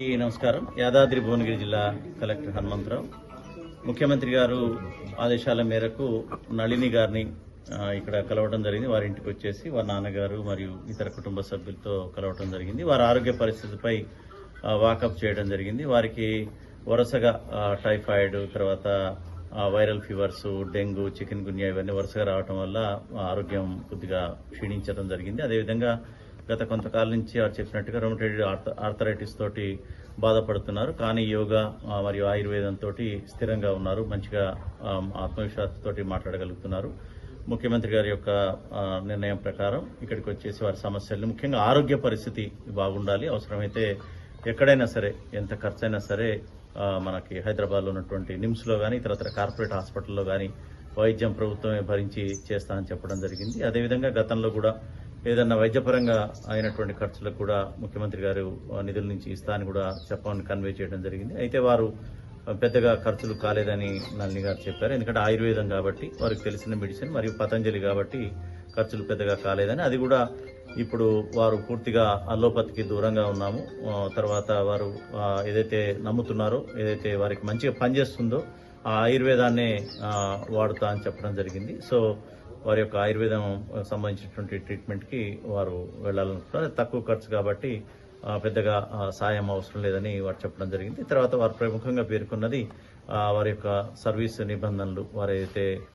నమస్కారం. యాదాద్రి భువనగిరి జిల్లా కలెక్టర్ హనుమంతరావు. ముఖ్యమంత్రి గారు ఆదేశాల మేరకు నళిని గారిని ఇక్కడ కలవడం జరిగింది. వారి ఇంటికి వచ్చేసి వారి నాన్నగారు మరియు ఇతర కుటుంబ సభ్యులతో కలవడం జరిగింది. వారి ఆరోగ్య పరిస్థితిపై వాకప్ చేయడం జరిగింది. వారికి వరుసగా టైఫాయిడ్, తర్వాత వైరల్ ఫీవర్స్, డెంగ్యూ, చికెన్ గున్యా ఇవన్నీ వరుసగా రావడం వల్ల ఆరోగ్యం కొద్దిగా క్షీణించడం జరిగింది. అదేవిధంగా గత కొంతకాలం నుంచి వారు చెప్పినట్టుగా రొమటైడ్ ఆర్థరైటిస్ తోటి బాధపడుతున్నారు. కానీ యోగా మరియు ఆయుర్వేదం తోటి స్థిరంగా ఉన్నారు. మంచిగా ఆత్మవిశ్వాసంతో మాట్లాడగలుగుతున్నారు. ముఖ్యమంత్రి గారి యొక్క నిర్ణయం ప్రకారం ఇక్కడికి వచ్చేసి వారి సమస్యల్ని, ముఖ్యంగా ఆరోగ్య పరిస్థితి బాగుండాలి, అవసరమైతే ఎక్కడైనా సరే ఎంత ఖర్చైనా సరే మనకి హైదరాబాద్లో ఉన్నటువంటి నిమ్స్లో కానీ ఇతరత్ర కార్పొరేట్ హాస్పిటల్లో కానీ వైద్యం ప్రభుత్వమే భరించి చేస్తానని చెప్పడం జరిగింది. అదేవిధంగా గతంలో కూడా ఏదన్నా వైద్యపరంగా అయినటువంటి ఖర్చులకు కూడా ముఖ్యమంత్రి గారు నిధుల నుంచి ఇస్తానని కూడా చెప్పమని కన్వే చేయడం జరిగింది. అయితే వారు పెద్దగా ఖర్చులు కాలేదని నళిని గారు చెప్పారు. ఎందుకంటే ఆయుర్వేదం కాబట్టి వారికి తెలిసిన మెడిసిన్, మరియు పతంజలి కాబట్టి ఖర్చులు పెద్దగా కాలేదని, అది కూడా ఇప్పుడు వారు పూర్తిగా అల్లోపతికి దూరంగా ఉన్నాము, తర్వాత వారు ఏదైతే నమ్ముతున్నారో, ఏదైతే వారికి మంచిగా పనిచేస్తుందో ఆ ఆయుర్వేదాన్నే వాడుతా అని చెప్పడం జరిగింది. సో వారి యొక్క ఆయుర్వేదం సంబంధించినటువంటి ట్రీట్మెంట్కి వారు వెళ్లాలనుకుంటున్నారు. తక్కువ ఖర్చు కాబట్టి పెద్దగా సాయం అవసరం లేదని వారు చెప్పడం జరిగింది. తర్వాత వారు ప్రముఖంగా పేర్కొన్నది వారి యొక్క సర్వీస్ నిబంధనలు, వారు ఏదైతే